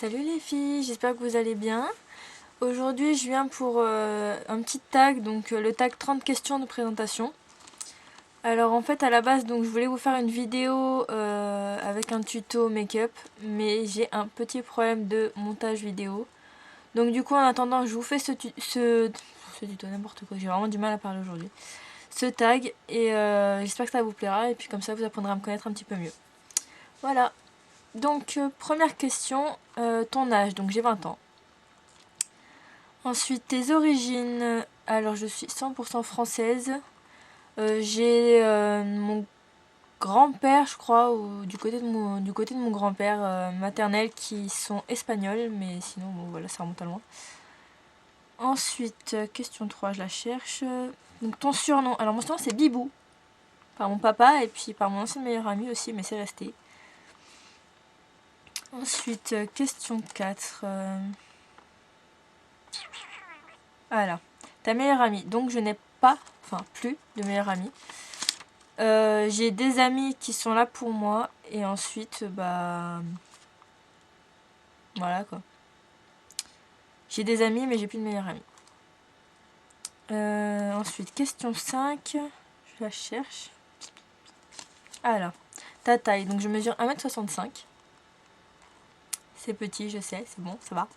Salut les filles, j'espère que vous allez bien. Aujourd'hui je viens pour un petit tag, donc le tag 30 questions de présentation. Alors en fait à la base donc je voulais vous faire une vidéo avec un tuto make-up, mais j'ai un petit problème de montage vidéo. Donc du coup en attendant je vous fais ce tuto, n'importe quoi, j'ai vraiment du mal à parler aujourd'hui. Ce tag et j'espère que ça vous plaira et puis comme ça vous apprendrez à me connaître un petit peu mieux. Voilà. Donc, première question, ton âge, donc j'ai 20 ans. Ensuite, tes origines, alors je suis 100% française. J'ai mon grand-père, je crois, ou du côté de mon grand-père maternel qui sont espagnols, mais sinon, bon voilà, ça remonte à loin. Ensuite, question 3, je la cherche. Donc ton surnom, alors mon surnom c'est Bibou, par mon papa et puis par mon ancien meilleur ami aussi, mais c'est resté. Ensuite, question 4. Voilà. Ta meilleure amie. Donc je n'ai pas, enfin plus de meilleure amie. J'ai des amis qui sont là pour moi. Et ensuite, bah... Voilà quoi. J'ai des amis mais j'ai plus de meilleure amie. Ensuite, question 5. Je la cherche. Alors, ta taille. Donc je mesure 1m65. C'est petit, je sais, c'est bon, ça va.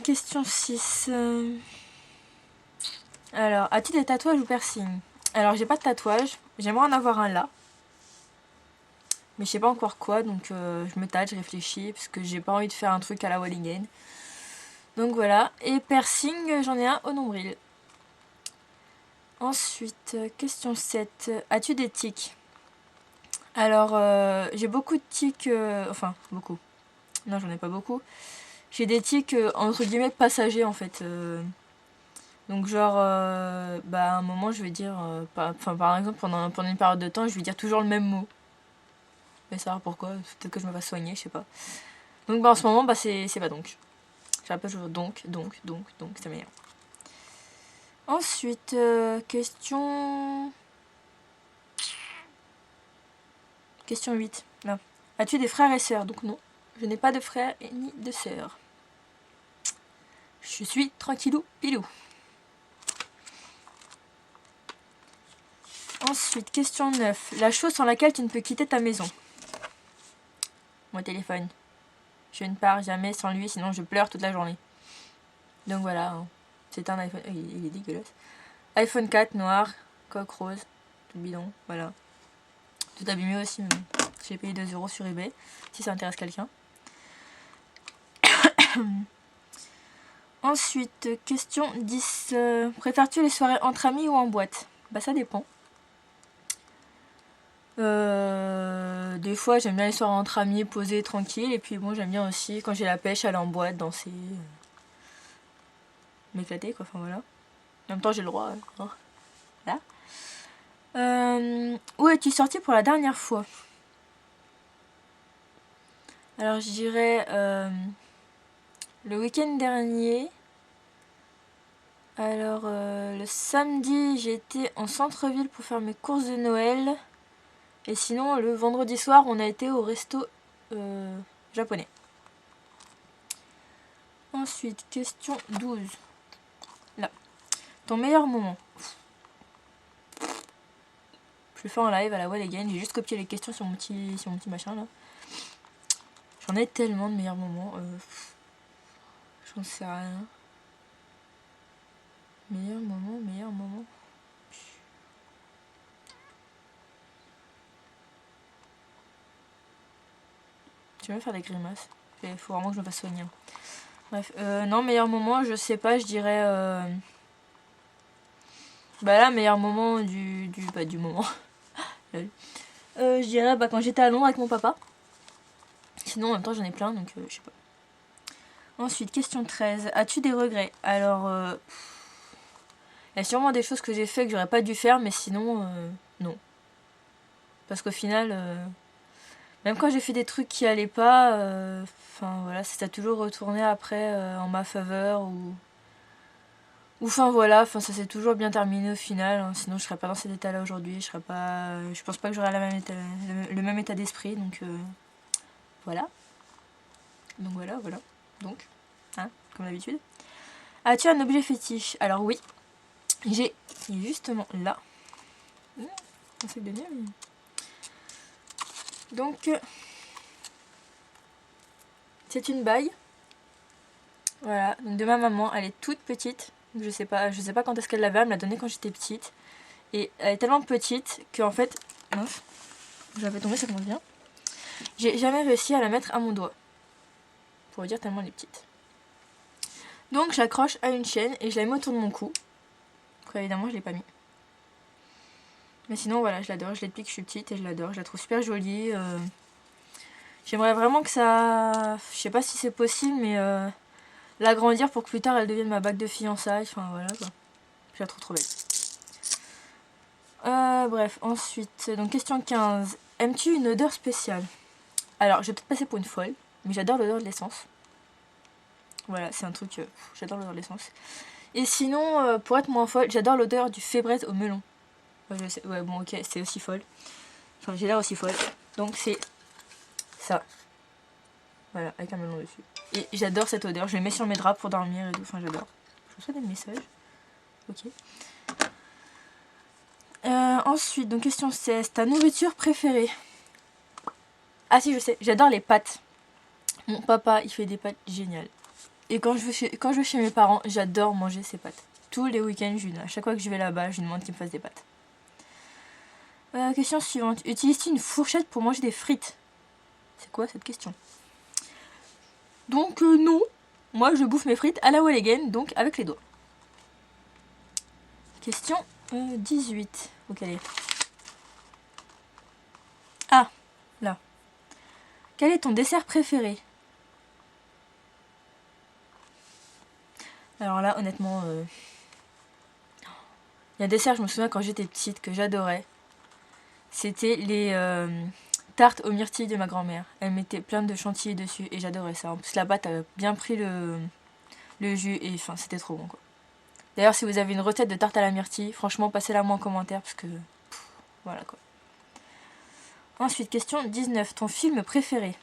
Question 6. Alors, as-tu des tatouages ou piercings? Alors, j'ai pas de tatouage. J'aimerais en avoir un là. Mais je sais pas encore quoi, donc je me tâte, je réfléchis, parce que j'ai pas envie de faire un truc à la Walligen. Donc voilà. Et piercing, j'en ai un au nombril. Ensuite, question 7. As-tu des tics? Alors, j'ai beaucoup de tics, enfin, beaucoup. Non, j'en ai pas beaucoup. J'ai des tics, entre guillemets, passagers, en fait. Donc genre, bah, à un moment, je vais dire, par exemple, pendant une période de temps, je vais dire toujours le même mot. Mais savoir pourquoi, peut-être que je me fasse soigner, je sais pas. Donc bah, en ce moment, bah, c'est pas donc. J'appelle toujours donc, c'est meilleur. Ensuite, question 8. Là. As-tu des frères et sœurs? Donc non, je n'ai pas de frères et ni de sœurs. Je suis tranquillou pilou. Ensuite, question 9. La chose sans laquelle tu ne peux quitter ta maison? Mon téléphone. Je ne pars jamais sans lui, sinon je pleure toute la journée. Donc voilà, hein. C'est un iPhone. Il est dégueulasse. iPhone 4 noir, coque rose, tout bidon, voilà. Tout abîmé aussi, mais j'ai payé 2 € sur eBay, si ça intéresse quelqu'un. Ensuite, question 10. Préfères-tu les soirées entre amis ou en boîte? Bah ça dépend. Des fois j'aime bien les soirées entre amis, posées, tranquilles. Et puis bon, j'aime bien aussi, quand j'ai la pêche, aller en boîte, danser, m'éclater quoi, enfin voilà. En même temps j'ai le droit, hein. Voilà. Où es-tu sortie pour la dernière fois? Alors je dirais le week-end dernier. Alors le samedi j'étais en centre-ville pour faire mes courses de Noël. Et sinon le vendredi soir on a été au resto japonais. Ensuite question 12. Là. Ton meilleur moment? Je le fais en live à la Walligen. J'ai juste copié les questions sur mon petit machin là. J'en ai tellement de meilleurs moments. J'en sais rien. Meilleur moment, meilleur moment. Tu veux faire des grimaces? Il faut vraiment que je me fasse soigner. Bref, non, meilleur moment, je sais pas, je dirais... Bah là, meilleur moment du moment. Je dirais bah, quand j'étais à Londres avec mon papa. Sinon, en même temps, j'en ai plein, donc je sais pas. Ensuite, question 13. As-tu des regrets? Alors, il y a sûrement des choses que j'ai fait que j'aurais pas dû faire, mais sinon, non. Parce qu'au final, même quand j'ai fait des trucs qui allaient pas, enfin voilà, ça a toujours retourné après en ma faveur Enfin voilà, enfin ça s'est toujours bien terminé au final, hein. Sinon je serais pas dans cet état là aujourd'hui, je pense pas que j'aurais le même état d'esprit, donc voilà. Donc voilà, voilà. Donc, hein, comme d'habitude. As-tu un objet fétiche? Alors oui, il est justement là. Un sac de miel. Donc, c'est une bague. Voilà, donc de ma maman, elle est toute petite. Je sais pas quand est-ce qu'elle l'avait, elle me l'a donnée quand j'étais petite. Et elle est tellement petite qu'en fait, mince, j'avais tombé, ça commence bien. J'ai jamais réussi à la mettre à mon doigt. Pour vous dire tellement elle est petite. Donc je l'accroche à une chaîne et je la mets autour de mon cou. Après, évidemment, je l'ai pas mis. Mais sinon, voilà, je l'adore. Je l'ai depuis que je suis petite et je l'adore. Je la trouve super jolie. J'aimerais vraiment que ça... Je sais pas si c'est possible, mais l'agrandir pour que plus tard elle devienne ma bague de fiançailles. Enfin, voilà quoi. Je la trouve trop belle. Bref, ensuite, donc question 15. Aimes-tu une odeur spéciale? Alors, je vais peut-être passer pour une folle, mais j'adore l'odeur de l'essence. Voilà, c'est un truc... j'adore l'odeur de l'essence. Et sinon, pour être moins folle, j'adore l'odeur du Fébreze au melon. Ouais, je sais, ouais, bon, ok, c'est aussi folle. Enfin, j'ai l'air aussi folle. Donc, c'est ça. Voilà, avec un melon dessus. Et j'adore cette odeur. Je le mets sur mes draps pour dormir et tout. Enfin, j'adore. Je reçois des messages. Ok. Ensuite, donc question 16. Ta nourriture préférée? Ah si, je sais. J'adore les pâtes. Mon papa, il fait des pâtes géniales. Et quand je vais chez mes parents, j'adore manger ces pâtes. Tous les week-ends, à chaque fois que je vais là-bas, je lui demande qu'il me fasse des pâtes. Question suivante. Utilises-tu une fourchette pour manger des frites? C'est quoi cette question? Donc non. Moi, je bouffe mes frites à la wall again, donc avec les doigts. Question 18. Ok, allez. Ah, là. Quel est ton dessert préféré? Alors là, honnêtement, il y a un dessert, je me souviens quand j'étais petite, que j'adorais. C'était les tartes aux myrtilles de ma grand-mère. Elle mettait plein de chantilly dessus et j'adorais ça. En plus, la pâte a bien pris le jus et enfin, c'était trop bon quoi. D'ailleurs, si vous avez une recette de tarte à la myrtille, franchement, passez-la moi en commentaire parce que... voilà quoi. Ensuite, question 19. Ton film préféré?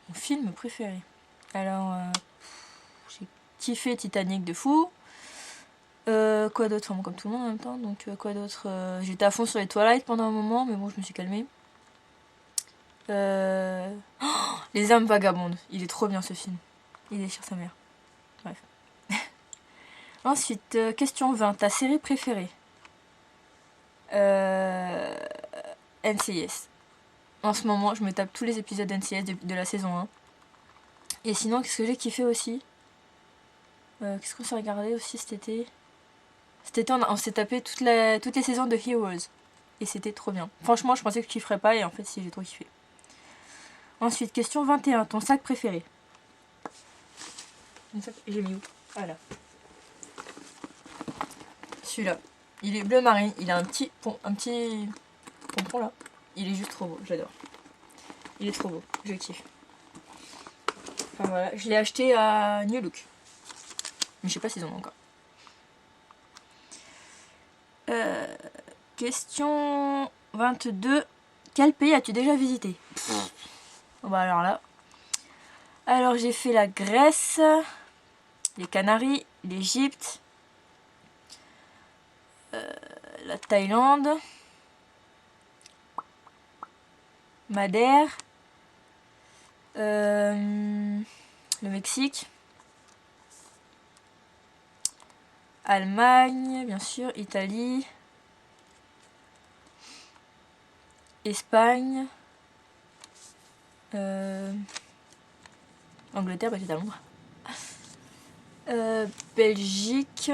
Mon film préféré. Alors, j'ai kiffé Titanic de fou. Quoi d'autre? Enfin, comme tout le monde en même temps. Donc, quoi d'autre? J'étais à fond sur les Twilight pendant un moment, mais bon, je me suis calmée. Les âmes vagabondes. Il est trop bien ce film. Il déchire sa mère. Bref. Ensuite, question 20. Ta série préférée? NCIS. En ce moment, je me tape tous les épisodes NCIS de la saison 1. Et sinon, qu'est-ce que j'ai kiffé aussi? Qu'est-ce qu'on s'est regardé aussi cet été? Cet été, on s'est tapé toutes les saisons de Heroes. Et c'était trop bien. Franchement, je pensais que je kifferais pas et en fait, si, j'ai trop kiffé. Ensuite, question 21. Ton sac préféré? J'ai mis où? Voilà. Celui-là. Il est bleu marine. Il a un petit pompon là. Il est juste trop beau. J'adore. Il est trop beau. Je kiffe. Enfin voilà. Je l'ai acheté à New Look. Mais je sais pas s'ils en ont encore. Question 22. Quel pays as-tu déjà visité? Bah alors là. Alors j'ai fait la Grèce, les Canaries, l'Égypte, la Thaïlande, Madère, le Mexique, Allemagne, bien sûr, Italie, Espagne, Angleterre, bah j'étais à Londres, Belgique,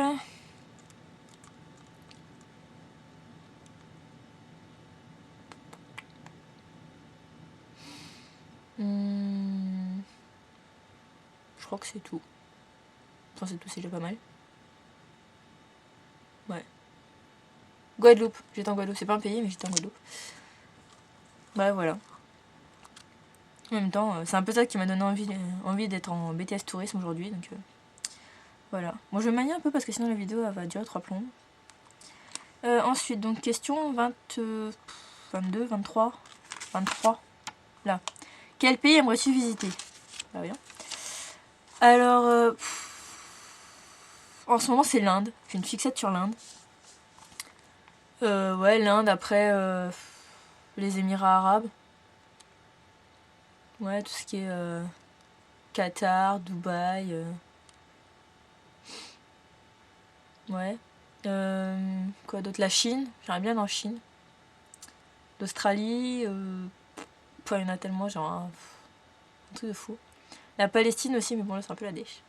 je crois que c'est tout. Enfin c'est tout, c'est déjà pas mal. Ouais. Guadeloupe, j'étais en Guadeloupe, c'est pas un pays mais j'étais en Guadeloupe. Ouais voilà. En même temps, c'est un peu ça qui m'a donné envie d'être en BTS tourisme aujourd'hui, donc Voilà. Bon, je vais manier un peu parce que sinon la vidéo elle va durer 3 plombs. Ensuite, donc question 22, 23, 23. Là. Quel pays aimerais-tu visiter? Bah oui. Alors, en ce moment c'est l'Inde. J'ai une fixette sur l'Inde. Ouais, l'Inde, après les Émirats arabes. Ouais, tout ce qui est Qatar, Dubaï. Ouais. Quoi d'autre? La Chine. J'aimerais bien en Chine. L'Australie. Il y en a tellement, genre un truc de fou. La Palestine aussi, mais bon là c'est un peu la dèche.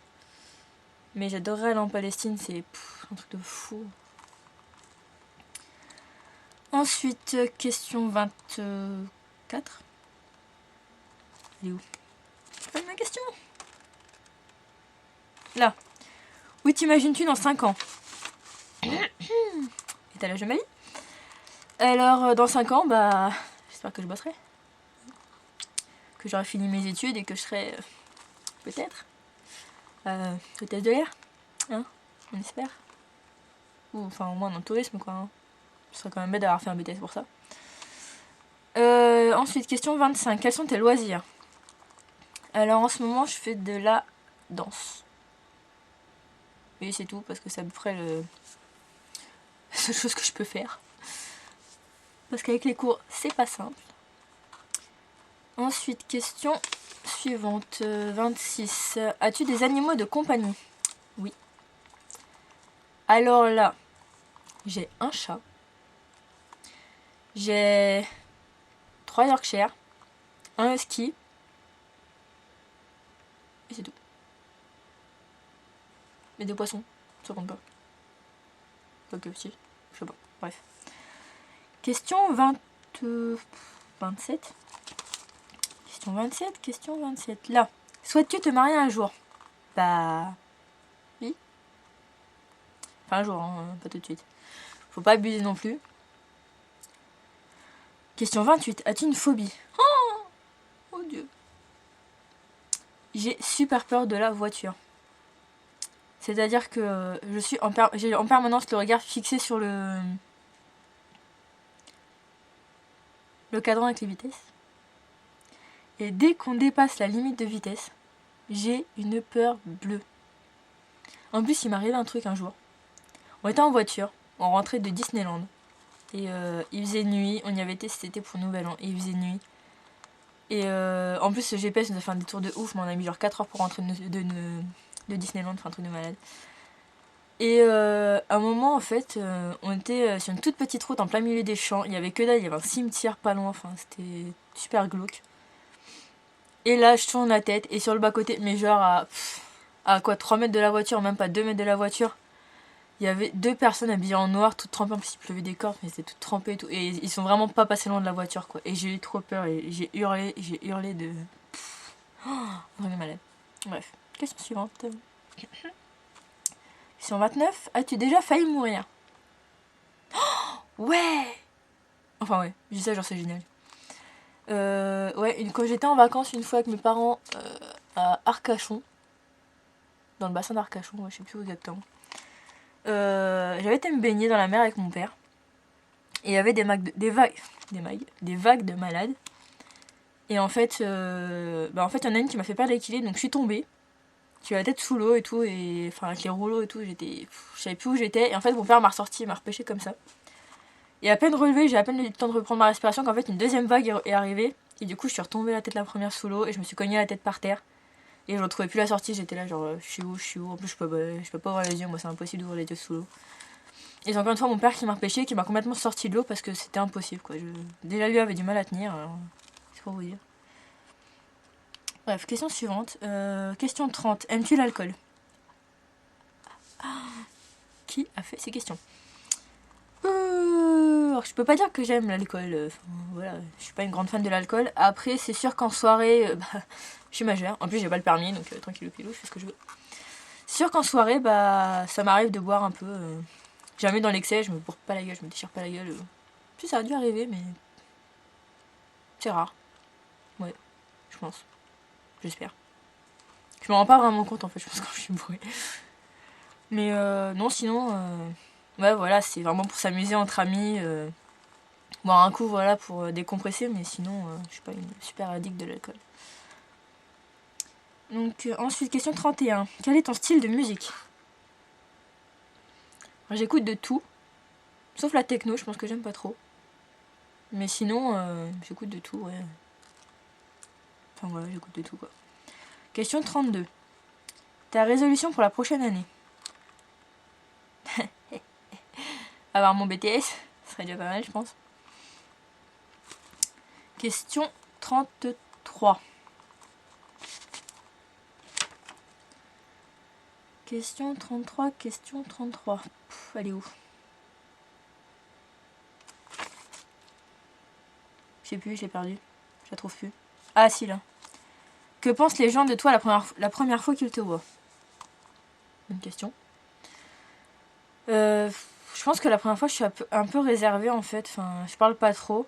Mais j'adorerais aller en Palestine, c'est un truc de fou. Ensuite, question 24. Elle est où? C'est pas ma question. Là. Où t'imagines-tu dans 5 ans? Et à l'âge de ma vie. Alors, dans 5 ans, bah, j'espère que je bosserai. Que j'aurai fini mes études et que je serai, peut-être, hôtesse de l'air. Hein, on espère. Ou, enfin, au moins dans le tourisme, quoi. Hein. Ce serait quand même bête d'avoir fait un BTS pour ça. Ensuite, question 25. Quels sont tes loisirs? Alors, en ce moment, je fais de la danse. Et c'est tout, parce que c'est à peu près la seule chose que je peux faire. Parce qu'avec les cours, c'est pas simple. Ensuite, question suivante, 26. As-tu des animaux de compagnie? Oui. Alors là, j'ai un chat. J'ai 3 Yorkshire, un husky. Et c'est tout. Mais des poissons, ça compte pas. Ok, si, je sais pas. Bref. Question 27. Question 27. Là. Souhaites-tu te marier un jour? Bah. Oui. Enfin, un jour, hein, pas tout de suite. Faut pas abuser non plus. Question 28. As-tu une phobie? Oh Dieu. J'ai super peur de la voiture. C'est-à-dire que j'ai en permanence le regard fixé sur le cadran avec les vitesses. Et dès qu'on dépasse la limite de vitesse, j'ai une peur bleue. En plus, il m'arrivait un truc un jour. On était en voiture, on rentrait de Disneyland. Et il faisait nuit, on y avait été, c'était pour Nouvel An, et il faisait nuit. Et en plus, le GPS nous a fait un détour de ouf, mais on a mis genre 4 heures pour rentrer de Disneyland, enfin un truc de malade. Et à un moment, en fait, on était sur une toute petite route en plein milieu des champs. Il y avait que dalle, il y avait un cimetière pas loin, enfin c'était super glauque. Et là, je tourne la tête, et sur le bas-côté, mais genre à quoi, 3 mètres de la voiture, même pas 2 mètres de la voiture, il y avait 2 personnes habillées en noir, toutes trempées, en plus il pleuvait des cordes, mais c'était toutes trempées et tout. Et ils sont vraiment pas passés loin de la voiture, quoi. Et j'ai eu trop peur, et j'ai hurlé de... Oh, on est malade. Bref, question suivante. Question 29. As-tu déjà failli mourir? Ouais. Enfin ouais, je dis ça genre c'est génial. Ouais, quand j'étais en vacances une fois avec mes parents à Arcachon, dans le bassin d'Arcachon, ouais, je sais plus où exactement. J'avais été me baigner dans la mer avec mon père. Et il y avait des vagues de malades. Et en fait, il y en a une qui m'a fait perdre l'équilibre, donc je suis tombée. J'ai eu la tête sous l'eau et tout, et enfin avec les rouleaux et tout, je savais plus où j'étais. Et en fait, mon père m'a ressorti, il m'a repêché comme ça. Et à peine relevé, j'ai à peine eu le temps de reprendre ma respiration qu'en fait une deuxième vague est arrivée. Et du coup, je suis retombée la tête la première sous l'eau et je me suis cognée la tête par terre. Et je retrouvais plus la sortie, j'étais là genre je suis où? En plus, je peux pas ouvrir les yeux, moi c'est impossible d'ouvrir les yeux sous l'eau. Et c'est encore une fois mon père qui m'a repêché, qui m'a complètement sorti de l'eau parce que c'était impossible quoi. Déjà lui avait du mal à tenir, alors c'est pour vous dire. Bref, question suivante. Question 30. Aimes-tu l'alcool? Qui a fait ces questions? Alors, je peux pas dire que j'aime l'alcool. Voilà, je suis pas une grande fan de l'alcool. Après, c'est sûr qu'en soirée, je suis majeure. En plus, j'ai pas le permis, donc tranquille pilou, je fais ce que je veux. C'est sûr qu'en soirée, ça m'arrive de boire un peu. Jamais dans l'excès, je me bourre pas la gueule, je me déchire pas la gueule. Puis ça a dû arriver, mais c'est rare. Ouais, je pense. J'espère. Je me rends pas vraiment compte en fait, je pense, quand je suis bourrée. Mais non, sinon, ouais, voilà, c'est vraiment pour s'amuser entre amis. Boire un coup, voilà, pour décompresser, mais sinon, je suis pas une super addict de l'alcool. Donc, ensuite, question 31. Quel est ton style de musique? J'écoute de tout, sauf la techno, je pense que j'aime pas trop. Mais sinon, j'écoute de tout, ouais. Enfin, voilà, j'écoute de tout, quoi. Question 32. Ta résolution pour la prochaine année? Avoir mon BTS, ce serait déjà pas mal, je pense. Question 33. Question 33, question 33. Pff, elle est où? Je sais plus, je l'ai perdue. Je la trouve plus. Ah si, là. Que pensent les gens de toi la première fois qu'ils te voient? Bonne question. Je pense que la première fois, je suis un peu réservée en fait. Enfin, je parle pas trop.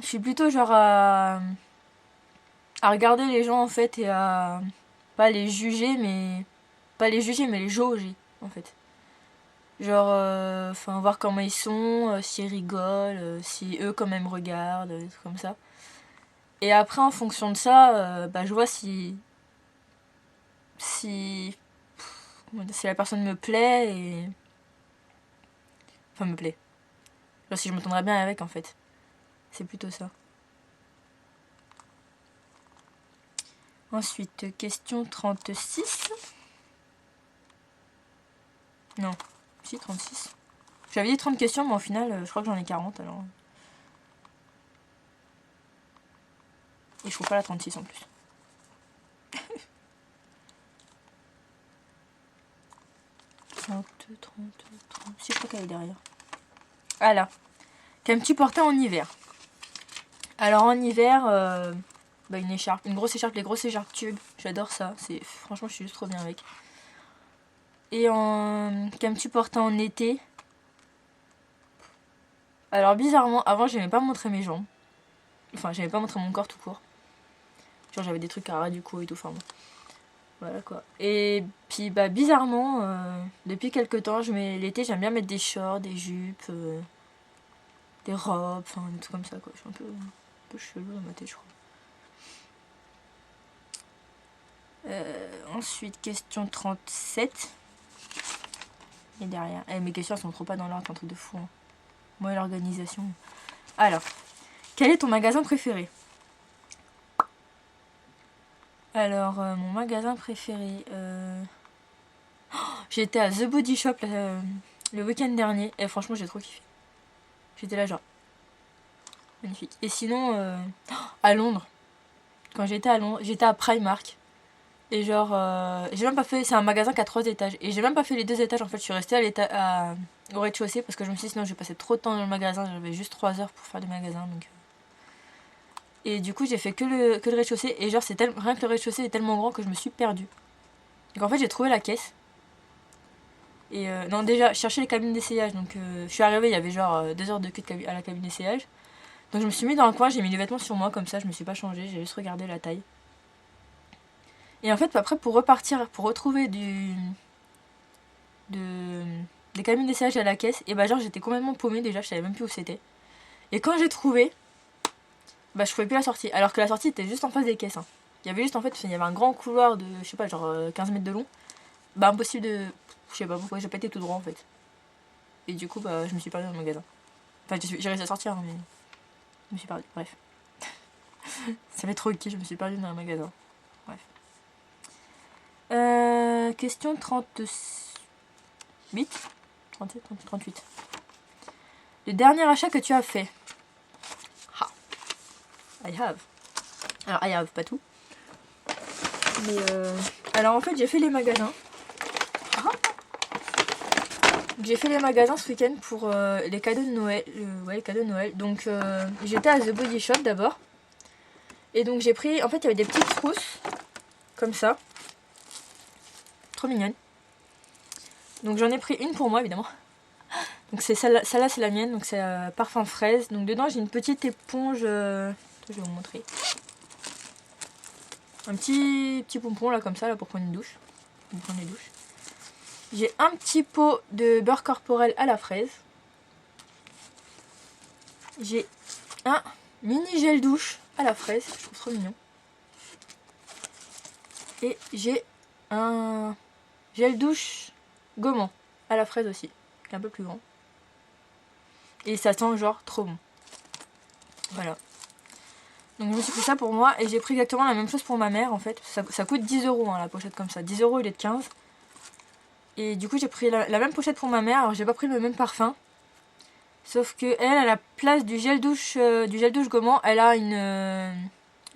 Je suis plutôt genre à regarder les gens en fait et à pas les juger, mais les jauger en fait. Genre, enfin, voir comment ils sont, s'ils rigolent, si eux quand même regardent, des trucs comme ça. Et après, en fonction de ça, bah, je vois si si la personne me plaît et enfin me plaît. Genre si je m'entendrais bien avec en fait. C'est plutôt ça. Ensuite, question 36. Non, si 36. J'avais dit 30 questions, mais au final, je crois que j'en ai 40 alors. Et je trouve pas la 36 en plus. 30, 30. Si, je crois qu'elle est derrière. Ah là. Qu'aimes-tu porter en hiver? Alors en hiver, bah, une écharpe, une grosse écharpe, les grosses écharpes tubes. J'adore ça. Franchement, je suis juste trop bien avec. Et qu'aimes-tu porter en été? Alors bizarrement, avant j'aimais pas montrer mes jambes. Enfin, j'aimais pas montrer mon corps tout court. Genre j'avais des trucs à ras du cou et tout, enfin bon. Voilà quoi. Et puis bah bizarrement, depuis quelques temps, l'été j'aime bien mettre des shorts, des jupes, des robes, enfin des trucs comme ça quoi. Je suis un peu chelou dans ma tête je crois. Ensuite, question 37. Et derrière. Mes questions elles sont trop pas dans l'ordre, c'est un truc de fou. Hein. Moi et l'organisation. Alors, quel est ton magasin préféré? Alors, mon magasin préféré. J'étais à The Body Shop le week-end dernier et franchement, j'ai trop kiffé. J'étais là, genre. Magnifique. Et sinon, à Londres. Quand j'étais à Londres, j'étais à Primark. Et genre, j'ai même pas fait. C'est un magasin qui a 3 étages. Et j'ai même pas fait les 2 étages en fait. Je suis restée au rez-de-chaussée parce que je me suis dit sinon je vais passer trop de temps dans le magasin. J'avais juste 3 heures pour faire le magasin. Donc. Et du coup, j'ai fait que le rez-de-chaussée. Et genre, rien que le rez-de-chaussée est tellement grand que je me suis perdue. Donc en fait, j'ai trouvé la caisse. Et non, déjà, je cherchais les cabines d'essayage. Donc je suis arrivée, il y avait genre 2 heures de queue à la cabine d'essayage. Donc je me suis mis dans un coin, j'ai mis les vêtements sur moi comme ça, je me suis pas changée, j'ai juste regardé la taille. Et en fait, après, pour repartir, pour retrouver des cabines d'essayage à la caisse, et bah genre j'étais complètement paumée déjà, je savais même plus où c'était. Et quand j'ai trouvé, bah je trouvais plus la sortie. Alors que la sortie était juste en face des caisses. Hein. Il y avait juste en fait, il y avait un grand couloir de, je sais pas, genre 15 mètres de long. Bah impossible de. Je sais pas pourquoi, j'ai pas été tout droit en fait. Et du coup, bah je me suis perdue dans le magasin. Enfin, j'ai réussi à sortir, hein, mais. Je me suis perdue, bref. Ça fait trop qui, je me suis perdue dans un magasin. Bref. Question 38. 37, 38. Le dernier achat que tu as fait. Ah. I have. Alors, I have, pas tout. Mais alors, en fait, j'ai fait les magasins. Ah. J'ai fait les magasins ce week-end pour les cadeaux de Noël. Ouais, les cadeaux de Noël. Donc, j'étais à The Body Shop d'abord. Et donc, j'ai pris. En fait, il y avait des petites trousses. Comme ça. Trop mignonne. Donc, j'en ai pris une pour moi, évidemment. Donc, celle-là, c'est la mienne. Donc, c'est parfum fraise. Donc, dedans, j'ai une petite éponge. Je vais vous montrer. Un petit pompon, là, comme ça, là, pour prendre une douche. Pour prendre les douches. J'ai un petit pot de beurre corporel à la fraise. J'ai un mini gel douche à la fraise, je trouve trop mignon. Et j'ai un gel douche gommant à la fraise aussi, qui est un peu plus grand. Et ça sent genre trop bon. Voilà. Donc je me suis pris ça pour moi et j'ai pris exactement la même chose pour ma mère en fait. Ça coûte 10 € hein, la pochette comme ça. 10 € au lieu de 15. Et du coup j'ai pris la même pochette pour ma mère. Alors j'ai pas pris le même parfum. Sauf que elle, à la place du gel douche gommant, elle a un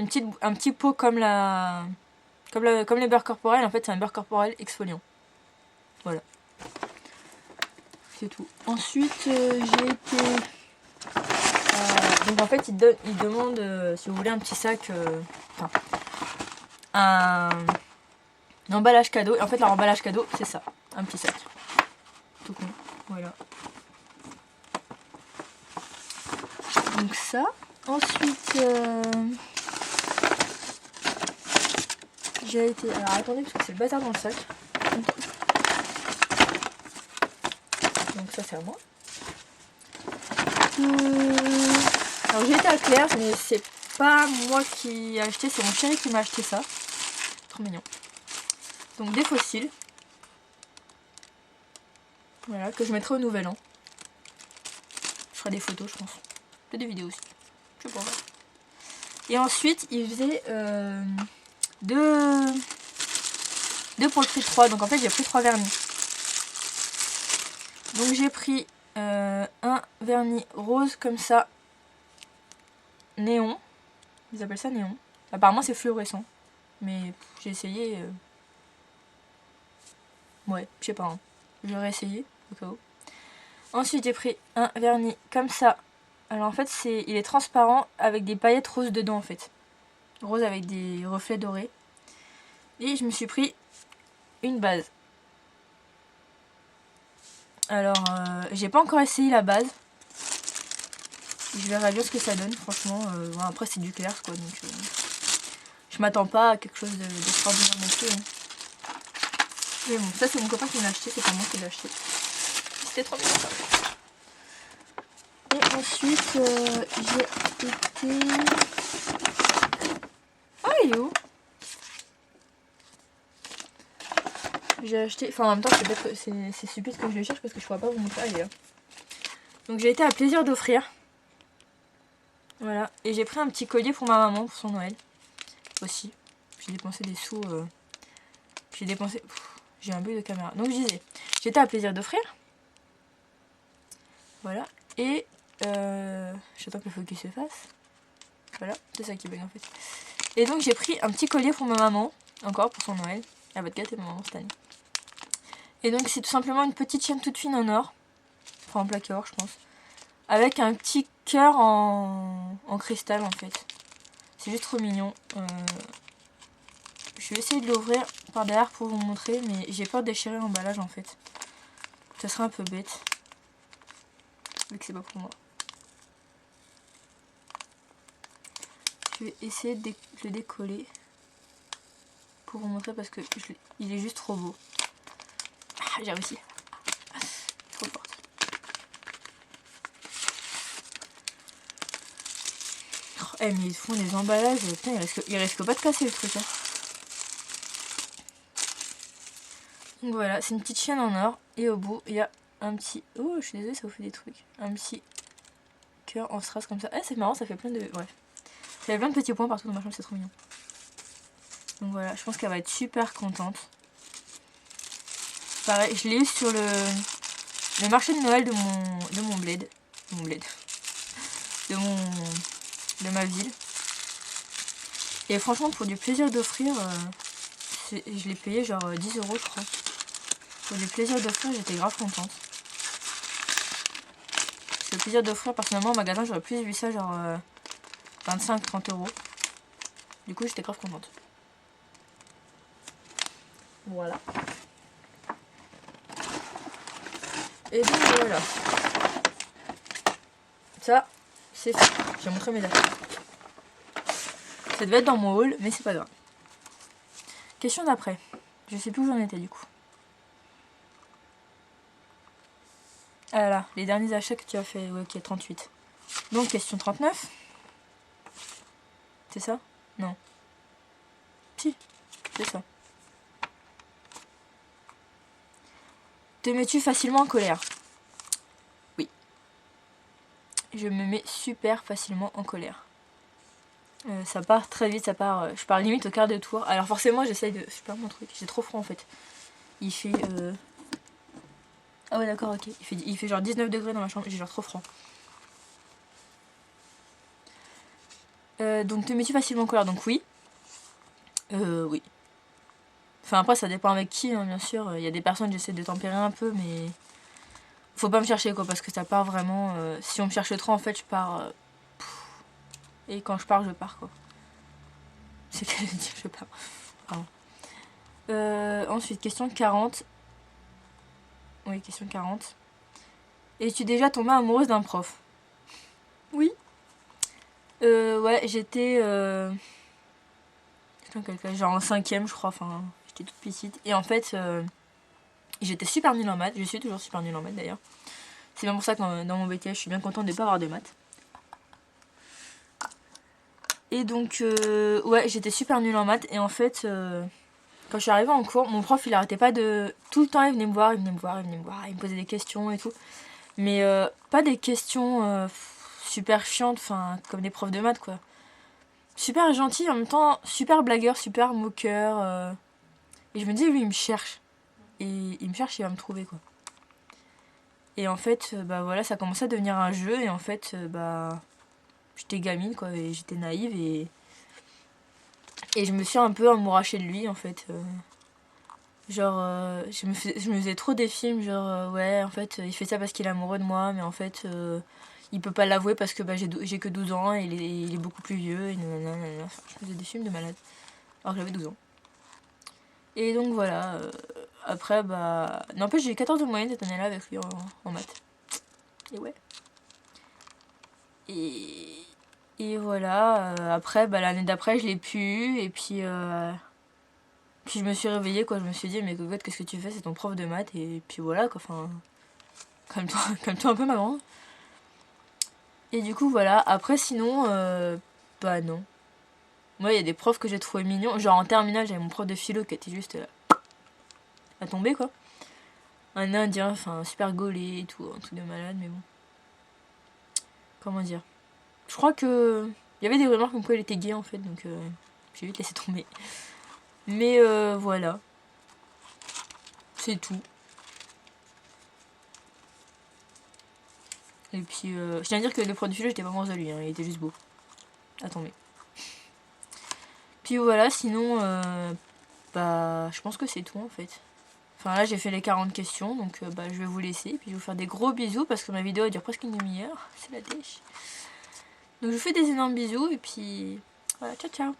petit pot comme les beurres corporels. En fait c'est un beurre corporel exfoliant. Voilà. C'est tout. Ensuite j'ai été... donc en fait il demande si vous voulez un petit sac, un emballage cadeau. Et en fait leur emballage cadeau c'est ça, un petit sac. Tout con, voilà. Donc ça. Ensuite j'ai été... Alors attendez parce que c'est le bazar dans le sac. Donc ça c'est à moi. Alors j'ai été à Claire's mais c'est pas moi qui ai acheté, c'est mon chéri qui m'a acheté ça. Trop mignon. Donc des fossiles. Voilà, que je mettrai au nouvel an. Je ferai des photos je pense. Peut-être des vidéos aussi. Je sais pas. Et ensuite il faisait deux pour le prix de 3. Donc en fait j'ai pris 3 vernis. Donc j'ai pris un vernis rose comme ça. Néon. Ils appellent ça néon. Apparemment c'est fluorescent. Mais j'ai essayé. Ouais, je sais pas. Hein. J'aurais essayé au cas où. Ensuite j'ai pris un vernis comme ça. Alors en fait il est transparent avec des paillettes roses dedans en fait. Rose avec des reflets dorés. Et je me suis pris une base. Alors j'ai pas encore essayé la base. Je verrai bien ce que ça donne franchement. Bon, après c'est du Claire's quoi donc je m'attends pas à quelque chose d'extraordinaire non plus. Hein. Mais bon, ça c'est mon copain qui l'a acheté, c'est pas moi qui l'ai acheté. C'était trop bien ça. Et ensuite j'ai été... Ah il est où? J'ai acheté... Enfin en même temps c'est stupide que je le cherche parce que je pourrais pas vous montrer. Ah, il est là. Donc j'ai été à Plaisir d'Offrir. Voilà. Et j'ai pris un petit collier pour ma maman pour son Noël. Aussi. J'ai dépensé des sous... J'ai dépensé... J'ai un bug de caméra. Donc je disais, j'étais à Plaisir d'Offrir. Voilà. Et j'attends que le focus se fasse. Voilà, c'est ça qui bug en fait. Et donc j'ai pris un petit collier pour ma maman, encore pour son Noël. Elle va te gâter ma maman cette année. Et donc c'est tout simplement une petite chaîne toute fine en or. Enfin en plaqué or je pense. Avec un petit cœur en cristal en fait. C'est juste trop mignon. Je vais essayer de l'ouvrir par derrière pour vous montrer. Mais j'ai peur de déchirer l'emballage en fait. Ça serait un peu bête. Vu que c'est pas pour moi. Je vais essayer de le décoller pour vous montrer parce que il est juste trop beau. Ah, j'ai réussi. Trop forte. Oh, mais ils font des emballages. Putain, il risque pas de casser le truc. Hein. Donc voilà, c'est une petite chaîne en or. Et au bout, il y a un petit... Oh, je suis désolée, ça vous fait des trucs. Un petit cœur en strass comme ça. Ah, c'est marrant, ça fait plein de... Bref. Ça fait plein de petits points partout dans ma chambre, c'est trop mignon. Donc voilà, je pense qu'elle va être super contente. Pareil, je l'ai eu sur le marché de Noël de mon bled. De mon bled. De ma ville. Et franchement, pour du plaisir d'offrir, je l'ai payé genre 10 € je crois. Pour du plaisir d'offrir, j'étais grave contente. Parce que le plaisir d'offrir, personnellement, au magasin, j'aurais plus vu ça genre 25-30 €. Du coup, j'étais grave contente. Voilà. Et donc voilà. Ça, c'est fait. J'ai montré mes affaires. Ça devait être dans mon haul, mais c'est pas grave. Question d'après. Je sais plus où j'en étais du coup. Ah là, les derniers achats que tu as fait, ouais, ok, 38. Donc question 39. C'est ça? Non. Si, c'est ça. Te mets-tu facilement en colère? Oui. Je me mets super facilement en colère. Ça part très vite, ça part. Je pars limite au quart de tour. Alors forcément j'essaye de. Je perds mon truc, j'ai trop froid en fait. Il fait. Ah ouais d'accord, ok. Il fait genre 19 degrés dans ma chambre, j'ai genre trop froid. Donc te mets-tu facilement en colère? Donc oui. Oui. Enfin après ça dépend avec qui, hein, bien sûr. Il y a des personnes j'essaie de tempérer un peu, mais faut pas me chercher quoi, parce que ça part vraiment. Si on me cherche trop en fait je pars. Et quand je pars quoi. C'est qu'à dire je pars. Pardon. Ensuite question 40. Oui, question 40. Es-tu déjà tombée amoureuse d'un prof? Oui. Ouais, j'étais genre en 5ème, je crois. Enfin, j'étais toute petite. Et en fait, j'étais super nulle en maths. Je suis toujours super nulle en maths d'ailleurs. C'est bien pour ça que dans mon BTS, je suis bien contente de ne pas avoir de maths. Et donc, ouais, j'étais super nulle en maths. Et en fait, quand je suis arrivée en cours, mon prof, il arrêtait pas de... Tout le temps, il venait me voir, il venait me voir, il venait me voir. Il me posait des questions et tout. Mais pas des questions super chiantes, enfin, comme des profs de maths, quoi. Super gentil, en même temps, super blagueur, super moqueur. Et je me dis, lui, il me cherche. Et il me cherche, il va me trouver, quoi. Et en fait, bah voilà, ça commençait à devenir un jeu. Et en fait, bah... J'étais gamine, quoi, et j'étais naïve. Et je me suis un peu amourachée de lui, en fait. Genre, je me faisais trop des films, genre, ouais, en fait, il fait ça parce qu'il est amoureux de moi, mais en fait, il peut pas l'avouer parce que bah, j'ai que 12 ans et il est beaucoup plus vieux, et nanana. Enfin, je me faisais des films de malade, alors que j'avais 12 ans. Et donc voilà, après, bah. N'empêche, j'ai eu 14 de moyenne cette année-là avec lui en maths. Et ouais. Et voilà, après, bah, l'année d'après, je l'ai pu eu, et puis. Puis je me suis réveillée, quoi, je me suis dit, mais cocotte, qu'est-ce que tu fais? C'est ton prof de maths, et puis voilà, quoi, enfin. Calme-toi, calme-toi un peu, maman. Et du coup, voilà. Après, sinon, bah non. Moi, il y a des profs que j'ai trouvé mignons. Genre en terminale, j'avais mon prof de philo qui était juste à tomber, quoi. Un indien, enfin, super gaulé et tout, un truc de malade, mais bon. Comment dire? Je crois que. Il y avait des rumeurs comme quoi il était gay, en fait, donc j'ai vite laissé tomber. Mais voilà. C'est tout. Et puis, je tiens à dire que le prof de philo, j'étais pas moins à lui, hein, il était juste beau. À tomber. Puis voilà, sinon, bah, je pense que c'est tout en fait. Enfin là, j'ai fait les 40 questions, donc bah, je vais vous laisser. Puis je vais vous faire des gros bisous parce que ma vidéo dure presque une demi-heure. C'est la dèche. Donc je vous fais des énormes bisous et puis voilà, ciao ciao.